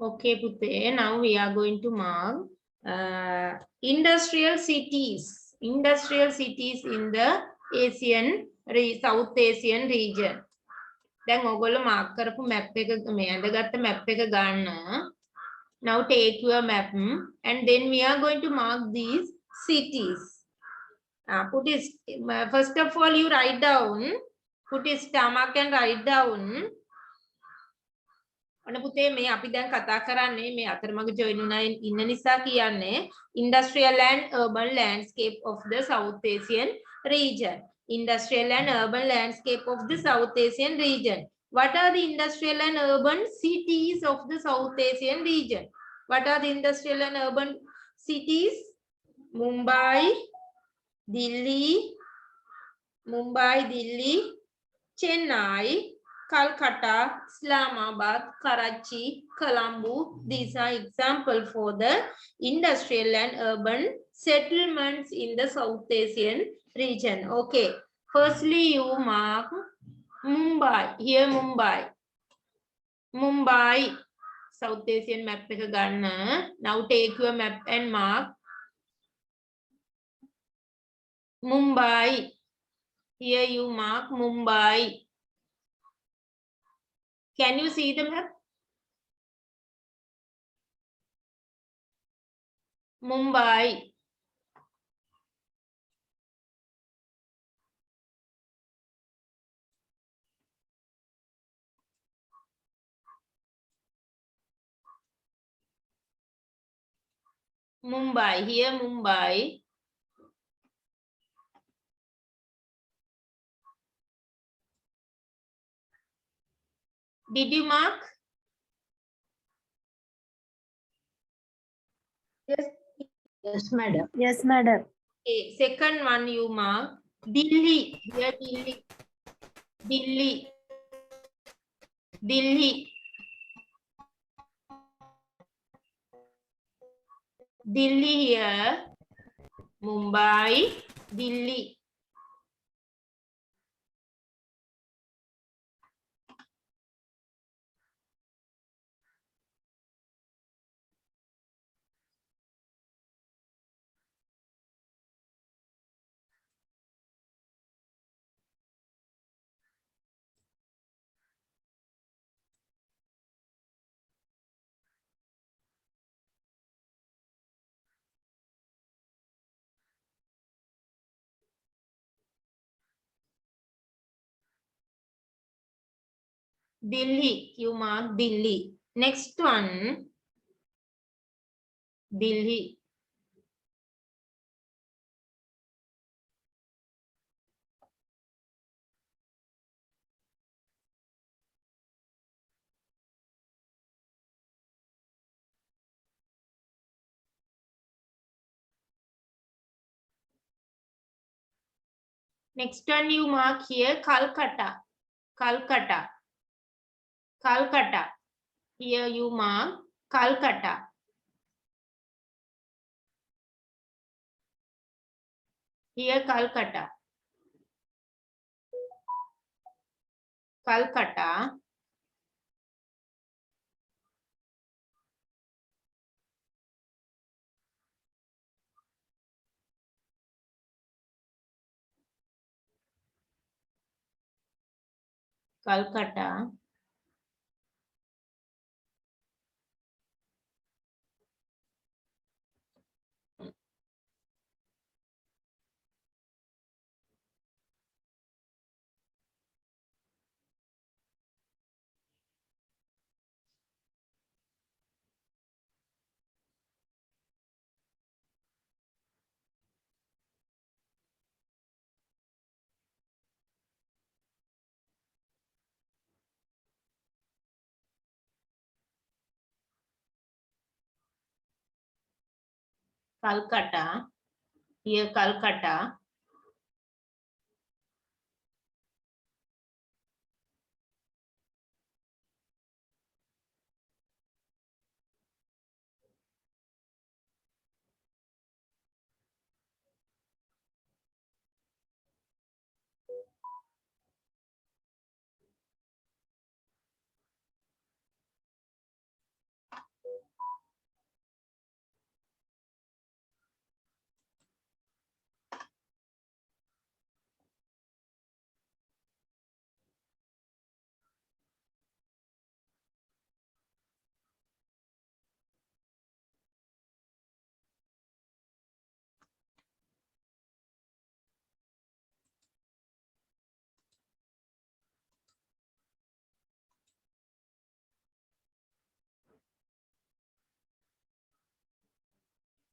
Okay, Pute. Now we are going to mark industrial cities. Industrial cities in the South Asian region. දැන් ඔයගොල්ලෝ mark කරපු map එක මේ ඇඳගත්ත map එක ගන්න. Now take your map and then we are going to mark these cities. Put it, first of all you write down, put his stomach and write down. ඔන්න පුතේ මේ අපි දැන් කතා කරන්නේ මේ අතරමඟ join වුණා ඉන්න නිසා කියන්නේ industrial and urban landscape of the South Asian region. Industrial and urban landscape of the South Asian region. What are the industrial and urban cities of the South Asian region? What are the industrial and urban cities? Mumbai, Delhi, Chennai, Calcutta, Islamabad, Karachi, Colombo. These are examples for the industrial and urban settlements in the South Asian region. Okay. Firstly, you mark Mumbai. Here, Mumbai. South Asian map. Now take your map and mark Mumbai. Here you mark Mumbai. Can you see the map? Mumbai. Mumbai. Here Mumbai. Did you mark? Yes. Yes, madam. Yes, madam. Okay. Second one you mark Delhi. Here Delhi. Delhi here. Mumbai, Delhi. Delhi, you mark Delhi. Next one, Delhi. Next one you mark here Calcutta. Calcutta. Calcutta. Here you mark Calcutta. Here Calcutta. Calcutta. Calcutta. Calcutta. Here Calcutta.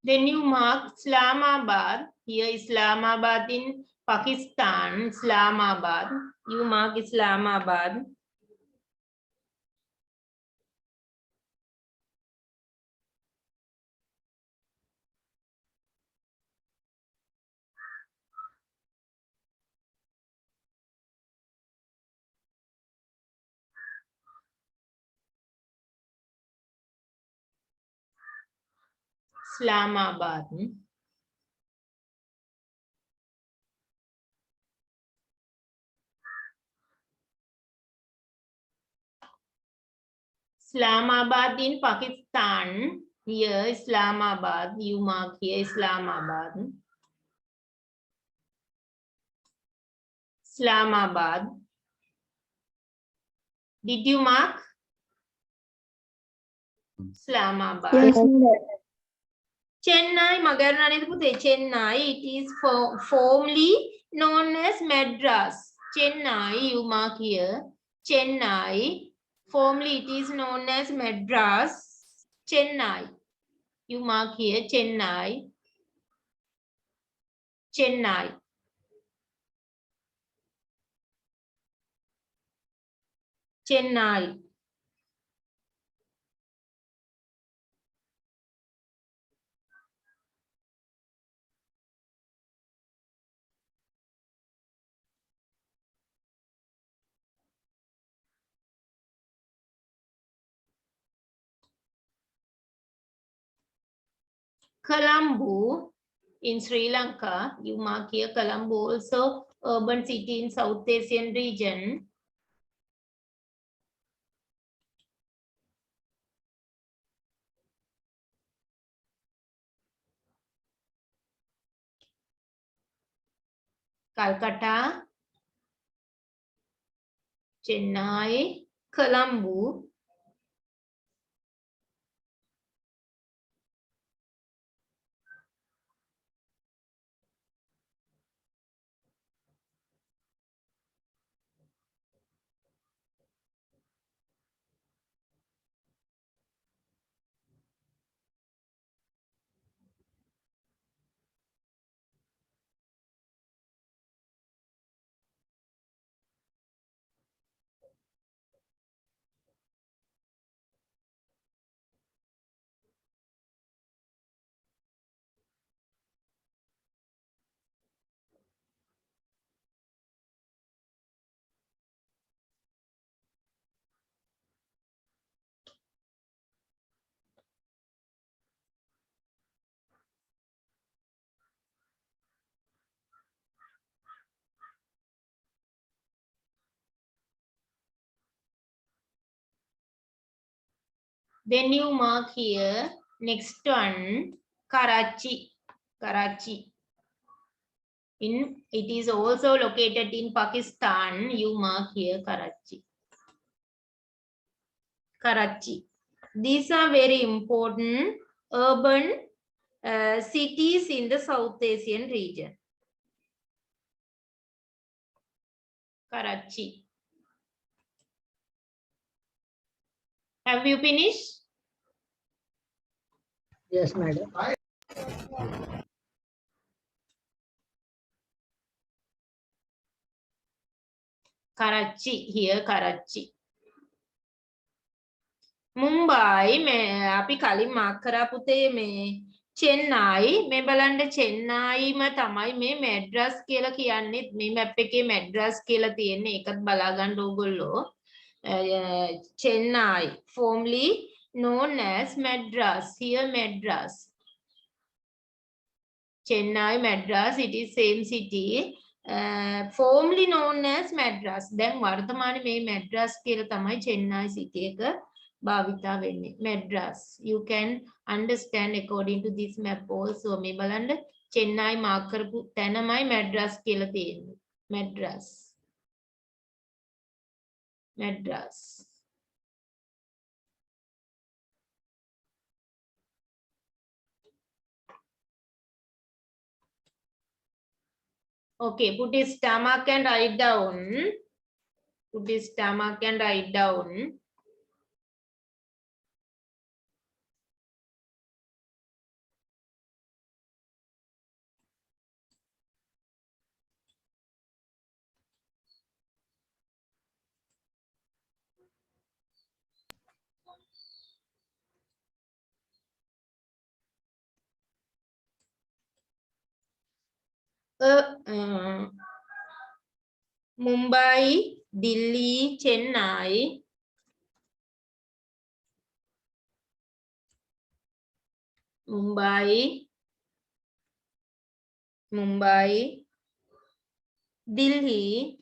Then you mark Islamabad. Here Islamabad in Pakistan. Islamabad. You mark Islamabad. Islamabad. Islamabad in Pakistan. Here Islamabad. You mark here Islamabad. Islamabad. Did you mark? Islamabad. Yes, Chennai, Magarna Chennai, it is formerly known as Madras. Chennai, you mark here. Chennai, formerly it is known as Madras. Chennai, you mark here. Chennai. Chennai. Chennai. Colombo in Sri Lanka, you mark here Colombo, also urban city in South Asian region. Calcutta, Chennai, Colombo. Then you mark here, next one, Karachi. Karachi. It is also located in Pakistan. You mark here, Karachi. Karachi. These are very important urban cities in the South Asian region. Karachi. Have you finished? yes, madam. Karachi, here Karachi. Mumbai අපි කලින් mark කරා පුතේ මේ චෙන්නයි මේ බලන්න චෙන්නයිම තමයි මේ මැඩ්‍රස් කියලා කියන්නේ මේ මැප් එකේ මැඩ්‍රස් කියලා තියෙන්නේ ඒකත් බලා ගන්න ඕගොල්ලෝ Chennai formerly known as Madras here Madras Chennai Madras it is same city formerly known as Madras දැන් වර්තමානයේ මේ Madras කියලා තමයි Chennai city එක භාවිතා වෙන්නේ Madras you can understand according to this map also මේ බලන්න Chennai mark කරපු තැනමයි Madras කියලා තියෙන්නේ Madras Madras okay put his stomach and write down put his stomach and write down Mumbai, Delhi, Chennai, Mumbai, Delhi,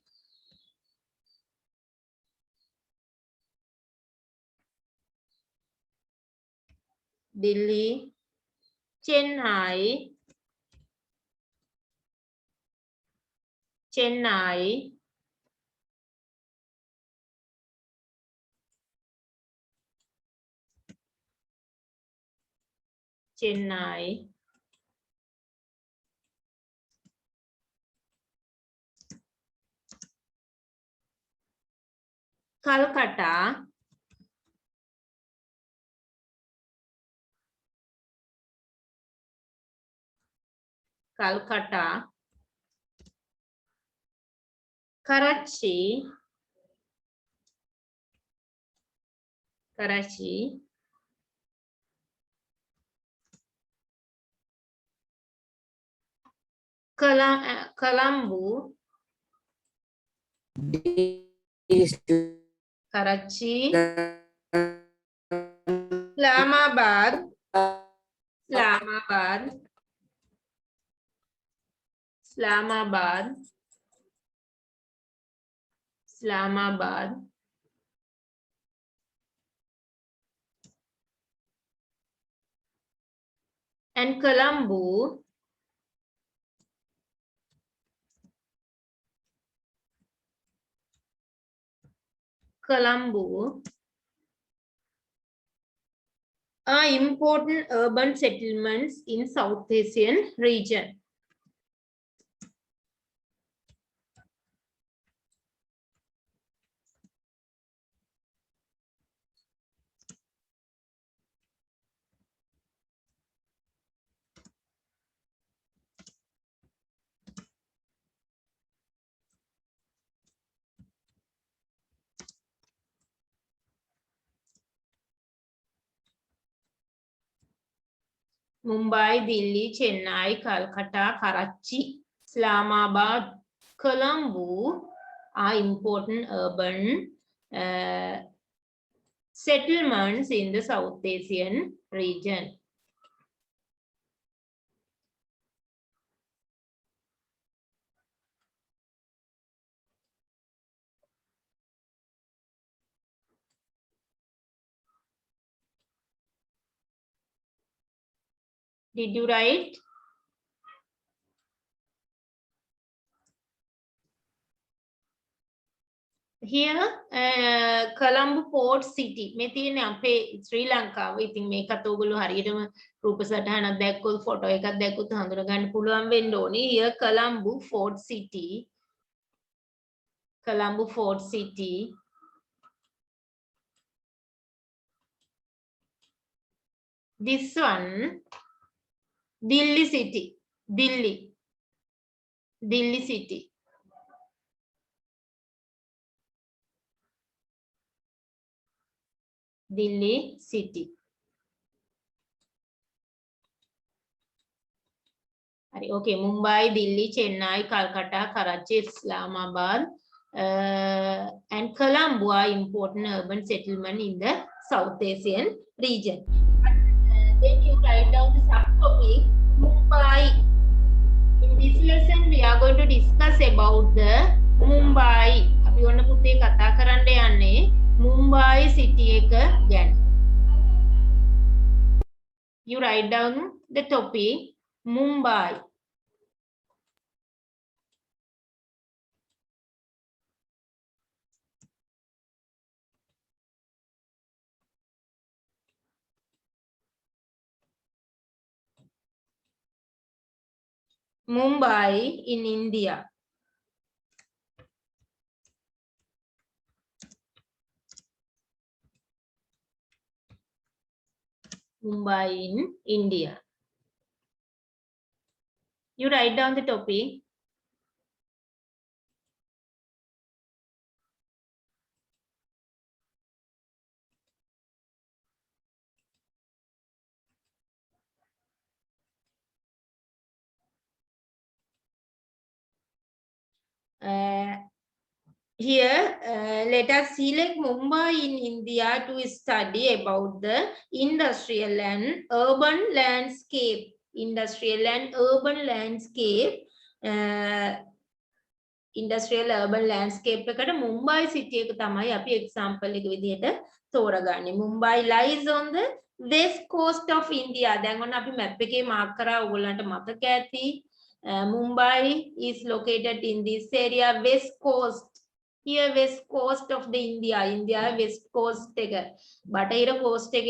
Chennai, Calcutta, Karachi, Colombo, Karachi, Islamabad, and Colombo, are important urban settlements in South Asian region. Mumbai, Delhi, Chennai, Calcutta, Karachi, Islamabad, Colombo are important urban settlements in the South Asian region. Did you write? Here, Colombo Port City. මේ තියෙන්නේ අපේ ශ්‍රී ලංකාව. ඉතින් මේකත් ඕගොල්ලෝ හරියටම රූප සටහනක් දැක්කොත් ෆොටෝ එකක් දැක්කොත් හඳුනා ගන්න පුළුවන් වෙන්න ඕනේ. Here Colombo Fort City. Colombo Fort City. This one, Delhi City. Delhi City. Delhi City. Okay, Mumbai, Delhi, Chennai, Calcutta, Karachi, Islamabad, and Colombo are important urban settlement in the South Asian region. Then you write down the subtopic Mumbai. In this lesson, we are going to discuss about the Mumbai. අපි ඔන්න පුතේ කතා කරන්න යන්නේ Mumbai city එක ගැන. You write down the topic Mumbai. Mumbai in India. Mumbai in India. You write down the topic. Here, let us select Mumbai in India to study about the industrial and urban landscape. Industrial and urban landscape. Industrial urban landscape එකට Mumbai city එක තමයි අපි example එක විදිහට තෝරගන්නේ. Mumbai lies on the west coast of India. දැන් ඔන්න අපි map එකේ mark කරා ඔයගොල්ලන්ට මතක ඇති. Mumbai is located in this area, west coast. Here west coast of the India west coast එක. බටහිර coast එක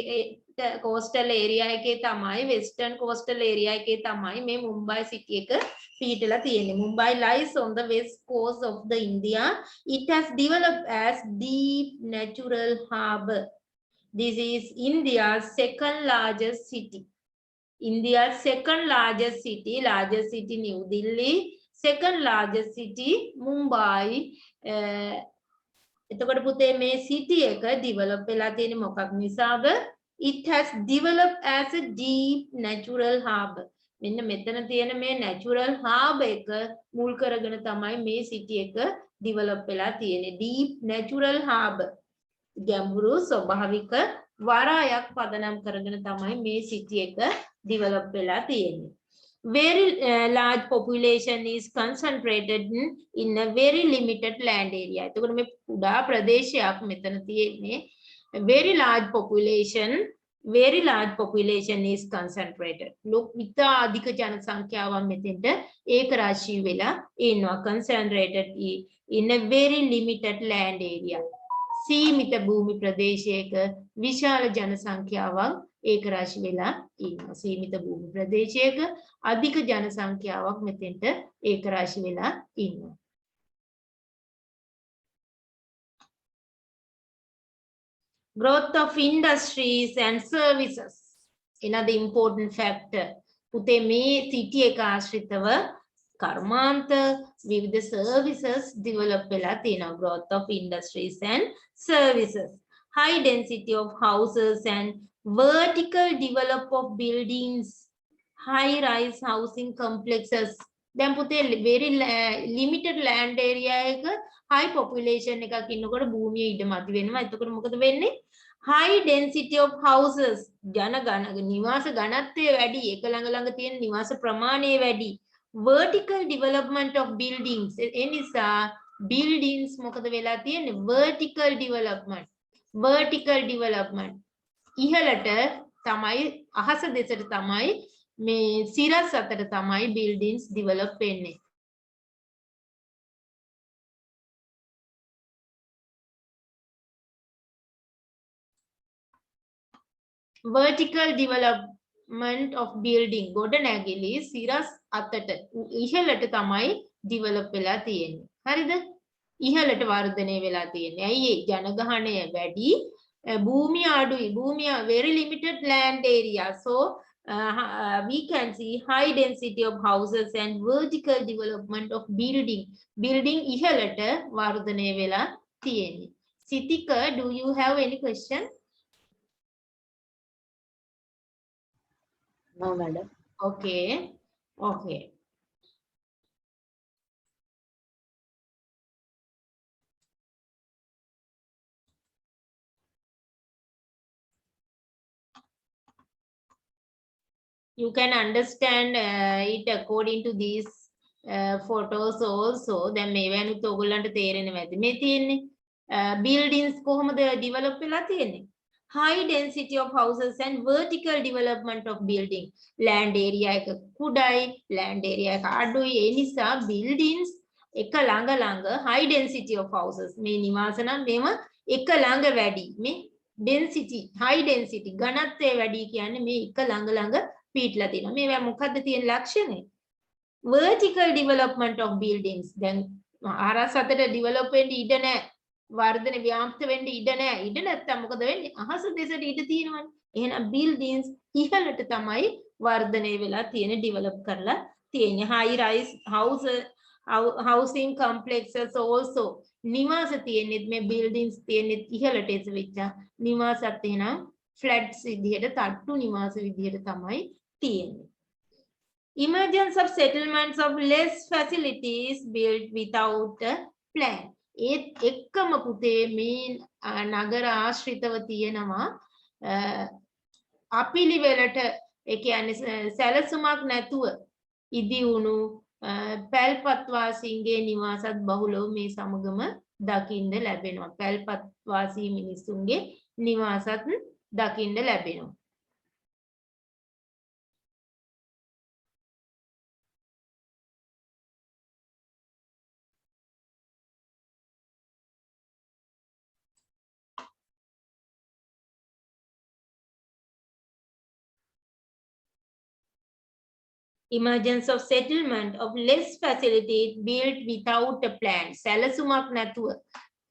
coastal area එකේ තමයි western coastal area එකේ තමයි මේ Mumbai city එක පිහිටලා තියෙන්නේ. Mumbai lies on the west coast of the India. It has developed as deep natural harbour. This is India's second largest city. India's second largest city New Delhi, second largest city Mumbai. එතකොට පුතේ මේ city එක develop වෙලා තියෙන්නේ මොකක් නිසාද? It has developed as a deep natural harbour. මෙන්න මෙතන තියෙන මේ natural harbour එක මුල් කරගෙන තමයි මේ city එක develop වෙලා තියෙන්නේ. Deep natural harbour. ගැඹුරු ස්වභාවික වරායක් පදනම් කරගෙන තමයි මේ city එක develop වෙලා තියෙන්නේ. Very large population is concentrated in a very limited land area. එතකොට මේ කුඩා ප්‍රදේශයක් මෙතන තියෙන්නේ. Very large population is concentrated. Look, ඉතා අධික ජනසංඛ්‍යාවක් මෙතෙන්ට ඒක රාශී වෙලා ඉන්නවා. Concentrated in a very limited land area. සීමිත භූමි ප්‍රදේශයක විශාල ජනසංඛ්‍යාවක් ඒක රාශී වෙලා ඉන්නවා. සීමිත භූමි ප්‍රදේශයක අධික ජනසංඛ්‍යාවක් මෙතෙන්ට ඒක රාශී වෙලා ඉන්නවා. Growth of industries and services. Another important factor. පුතේ මේ city එක ආශ්‍රිතව කර්මාන්ත විවිධ services develop වෙලා තියෙනවා. Growth of industries and services. High density of houses and vertical develop of buildings. High rise housing complexes. දැන් පුතේ very limited land area එක high population එකක් ඉන්නකොට භූමිය ඉඩ මදි වෙනවා. එතකොට මොකද වෙන්නේ? High density of houses. නිවාස ඝනත්වය වැඩි. එක ළඟ ළඟ තියෙන නිවාස ප්‍රමාණය වැඩි. Vertical development of buildings. ඒ නිසා buildings මොකද වෙලා තියෙන්නේ? Vertical development. ඉහළට තමයි අහස දෙසට තමයි මේ සිරස් අතර තමයි buildings develop වෙන්නේ. Vertical development of building. ගොඩනැගිලි සිරස් අතට ඉහළට තමයි develop වෙලා තියෙන්නේ. හරිද? ඉහළට වර්ධනය වෙලා තියෙන්නේ. ඇයි ඒ ජනගහනය වැඩි, භූමිය අඩුයි. භූමිය very limited land area. So we can see high density of houses and vertical development of building. Building ඉහළට වර්ධනය වෙලා තියෙන්නේ. Sitika, do you have any question? No, madam. Okay. You can understand it according to these photos also. දැන් මේවැනුත් ඔයගොල්ලන්ට තේරෙනවා ඇති. මේ තියෙන්නේ buildings කොහොමද develop වෙලා තියෙන්නේ? High density of houses and vertical development of building. Land area එක කුඩයි, land area එක අඩුයි. ඒ නිසා buildings එක ළඟ ළඟ high density of houses. මේ නිවාස නම් මේව එක ළඟ වැඩි. මේ density, high density ඝනත්වය වැඩි කියන්නේ මේ එක ළඟ ළඟ පිටලා තියෙනවා. මේවා මොකද්ද තියෙන ලක්ෂණය? Vertical development of buildings. දැන් ආරස් අතට develop වෙන්න ඉඩ නැහැ. වර්ධන ව්‍යාප්ත වෙන්න ඉඩ නැහැ. ඉඩ නැත්තම් මොකද වෙන්නේ? අහස දෙසට ඉඩ තියෙනවනේ. එහෙනම් buildings ඉහළට තමයි වර්ධනය වෙලා තියෙන්නේ, develop කරලා තියෙන්නේ. High rise housing complexes also. නිවාස තියෙන්නේ මේ buildings තියෙන්නේ ඉහළට එසවිච්ච නිවාසත් එහෙනම් flats විදිහට තට්ටු නිවාස විදිහට තමයි තියෙන්නේ. Emergence of settlements of less facilities built without a plan. ඒත් එක්කම පුතේ මේ නගර ආශ්‍රිතව තියෙනවා අපිලිවෙලට ඒ කියන්නේ සැලසුමක් නැතුව ඉදි වුණු පැල්පත් වාසීන්ගේ නිවාසත් බහුලව මේ සමගම දකින්න ලැබෙනවා. පැල්පත් වාසී මිනිසුන්ගේ නිවාසත් දකින්න ලැබෙනවා. Emergence of settlement of less facilities built without a plan. සැලසුමක් නැතුව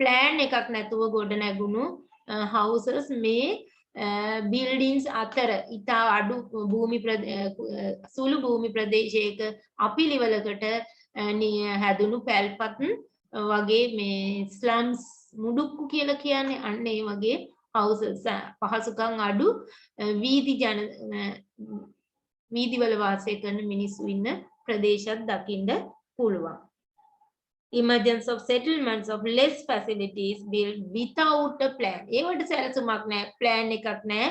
plan එකක් නැතුව ගොඩ නැගුණු houses මේ buildings අතර ඉතා අඩු භූමි සුළු භූමි ප්‍රදේශයක අපිලිවලකට හැදුණු පැල්පත් වගේ මේ slums මුඩුක්කු කියලා කියන්නේ අන්න ඒ වගේ houses පහසුකම් අඩු වීදිවල වාසය කරන මිනිස්සු ඉන්න ප්‍රදේශත් දකින්න පුළුවන්. Emergence of settlements of less facilities built without a plan. ඒවට සැලසුමක් නැහැ, plan එකක් නැහැ.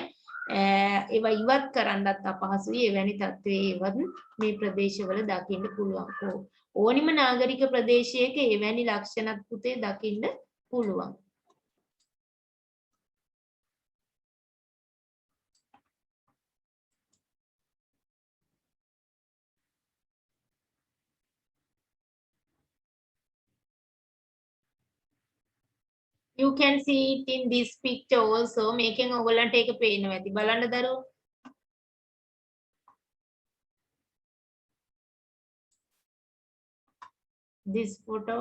ඒවා ඉවත් කරන්නත් අපහසුයි. එවැනි තත්ත්වයේ ඒවත් මේ ප්‍රදේශවල දකින්න පුළුවන්. ඕනිම නාගරික ප්‍රදේශයක එවැනි ලක්ෂණත් පුතේ දකින්න පුළුවන්. You can see it in this picture also. Making ඔයගලන්ට ඒක පේනවා ඇති. බලන්න දරුවෝ. This photo.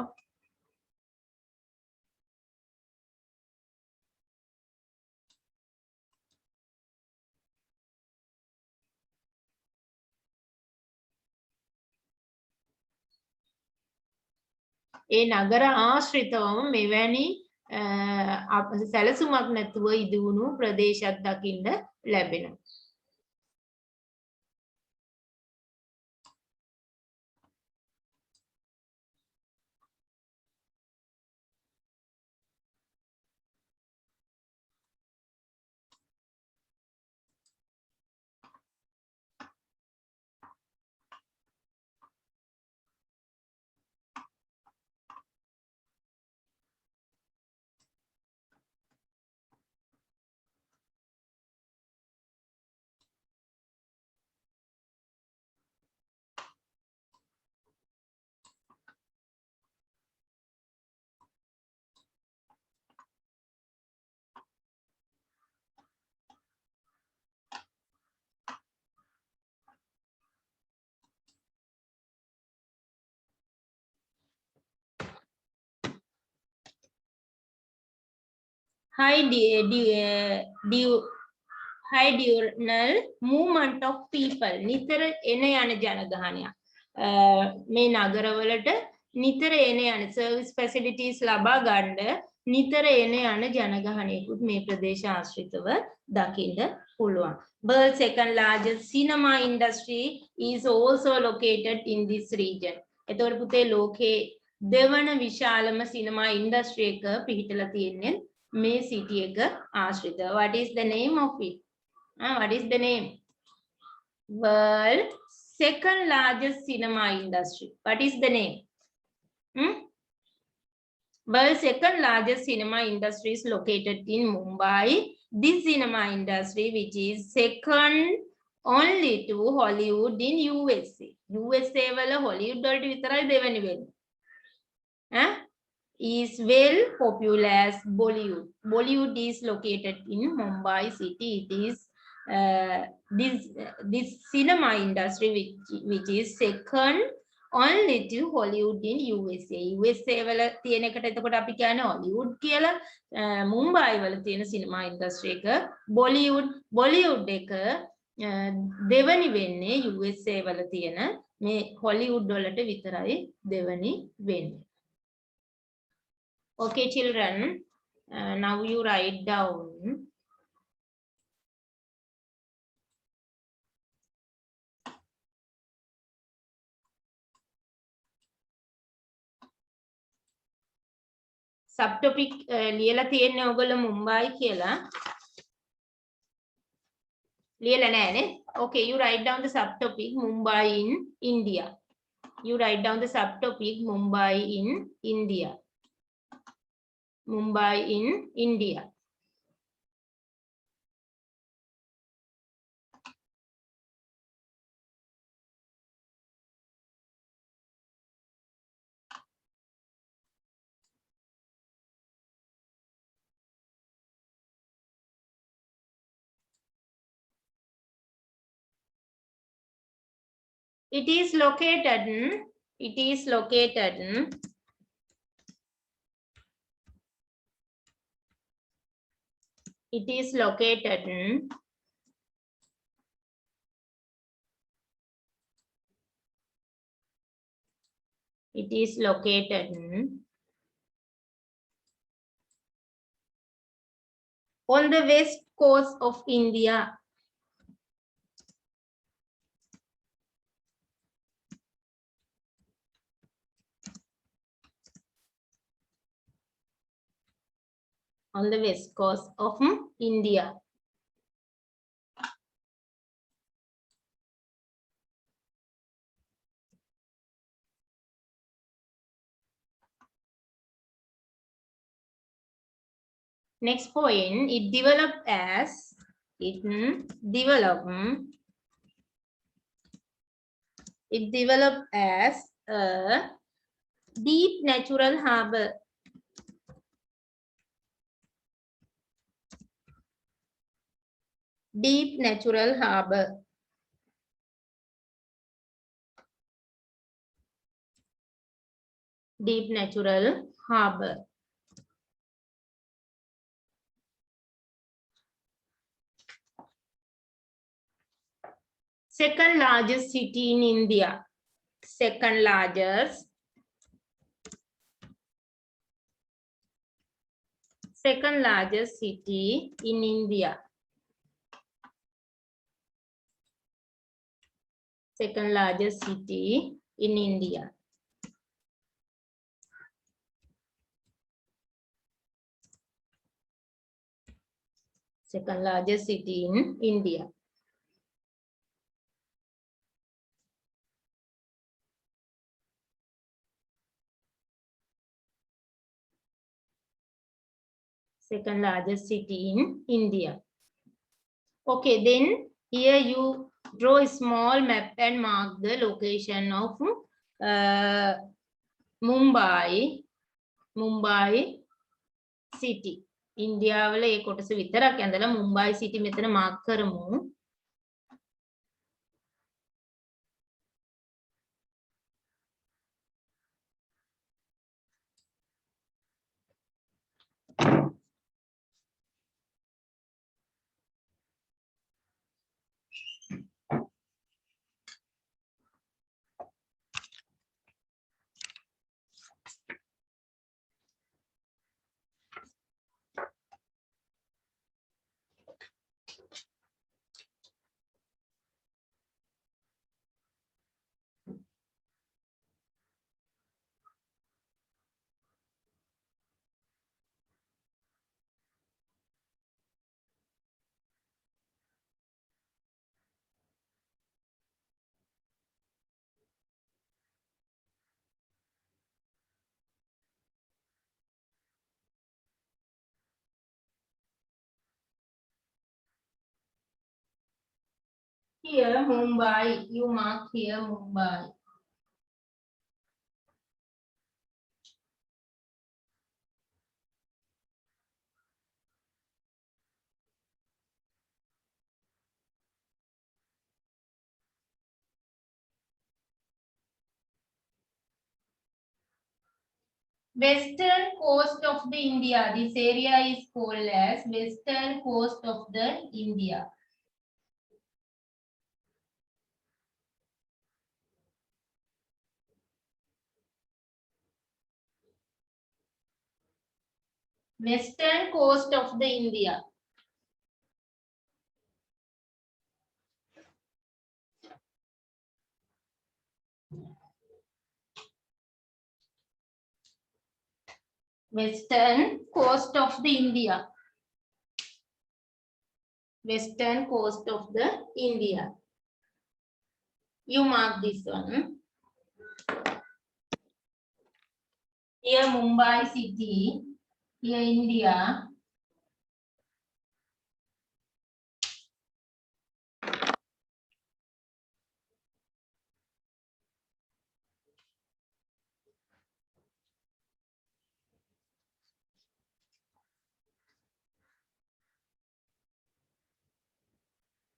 ඒ නගර ආශ්‍රිතවම මෙවැනි සැලසුමක් නැතුව ඉදිවුණු ප්‍රදේශයක් දකින්න ලැබෙනවා. high diurnal movement of people. නිතර එන යන ජනගහනයක්. මේ නගරවලට නිතර එන යන service facilities ලබා ගන්න නිතර එන යන ජනගහනයකුත් මේ ප්‍රදේශ ආශ්‍රිතව දකින්න පුළුවන්. World's second largest cinema industry is also located in this region. එතකොට පුතේ ලෝකේ දෙවන විශාලම සිනමා ඉන්ඩස්ට්‍රි එක පිහිටලා තියෙන්නේ මේ සිටි එක ආශ්‍රිතව. What is the name of it? What is the name? World second largest cinema industry. What is the name? World second largest cinema industry is located in Mumbai. This cinema industry, which is second only to Hollywood in USA. USA වල Hollywood වලට විතරයි දෙවෙනි වෙන්නේ. Is well popular as Bollywood. Bollywood is located in Mumbai city. It is this cinema industry which is second only to Hollywood in USA. USA වල තියෙන එකට එතකොට අපි කියන්නේ Hollywood කියලා. මුම්බායි වල තියෙන cinema industry එක Bollywood එක දෙවනි වෙන්නේ USA වල තියෙන මේ Hollywood වලට විතරයි දෙවනි වෙන්නේ. Okay, children, now you write down subtopic ලියලා තියෙන්නේ ඔයගොල්ලෝ මුම්බායි කියලා. ලියලා නැහැනේ. Okay, you write down the subtopic Mumbai in India. You write down the subtopic Mumbai in India. Mumbai in India. It is located on the west coast of India. On the west coast of India. Next point, it developed as a deep natural harbor. Deep natural harbor. Deep natural harbor. Second largest city in India. Second largest city in India. Second largest city in India. Second largest city in India. Second largest city in India. Okay, then here you draw a small map and mark the location of Mumbai city. ඉන්දියාවල ඒ කොටස විතරක් ඇඳලා මුම්බායි සිටි මෙතන mark කරමු. Here Mumbai, you mark here Mumbai. Western coast of the India. This area is called as western coast of the India. Western coast of the India. Western coast of the India. Western coast of the India. You mark this one. Here Mumbai city. Here India.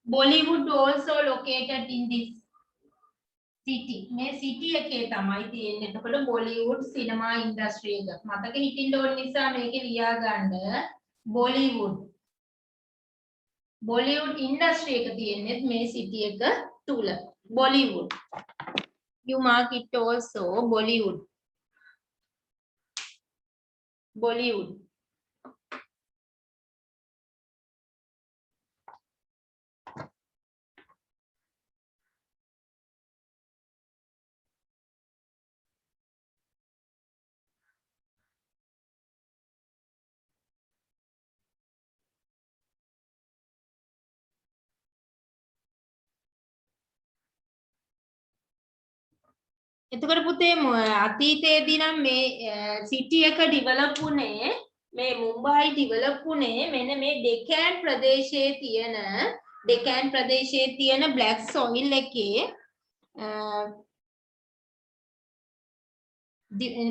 Bollywood also located in this city. මේ city එකේ තමයි තියෙන්නේ. එතකොට Bollywood cinema industry එක. මතක හිටින්න ඕන නිසා මේකේ ලියා ගන්න Bollywood. Bollywood industry එක තියෙන්නේ මේ city එක තුල. Bollywood. You mark it also Bollywood. Bollywood. එතකොට පුතේ අතීතයේදී නම් මේ සිටි එක ඩෙවලොප් වුණේ මේ මුම්බායි ඩෙවලොප් වුණේ මෙන්න මේ ඩෙකන් ප්‍රදේශයේ තියෙන බ්ලැක් සොයිල් එකේ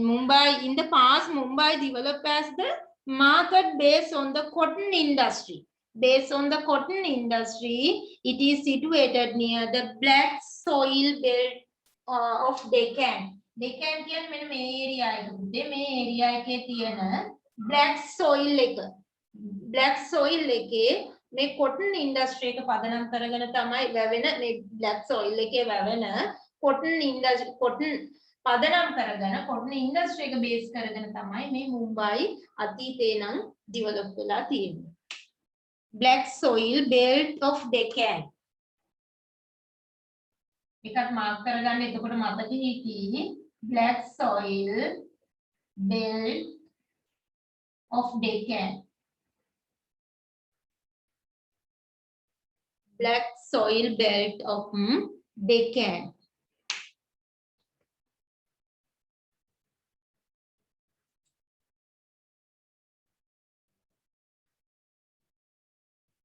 Mumbai in the past Mumbai developed as the market based on the cotton industry. Based on the cotton industry, it is situated near the black soil belt of Deccan. Deccan කියන්නේ මෙන්න මේ area එක පුතේ මේ area එකේ තියෙන black soil එක. black soil එකේ මේ cotton industry එක පදනම් කරගෙන තමයි වැවෙන මේ black soil එකේ වැවෙන cotton පදනම් කරගෙන cotton industry එක බේස් කරගෙන තමයි මේ මුම්බායි අතීතේ නම් develop වෙලා තියෙන්නේ. Black soil belt of Deccan. එකක් මාක් කරගන්න එතකොට මතක හිටියේ black soil belt of Deccan. Black soil belt of Deccan.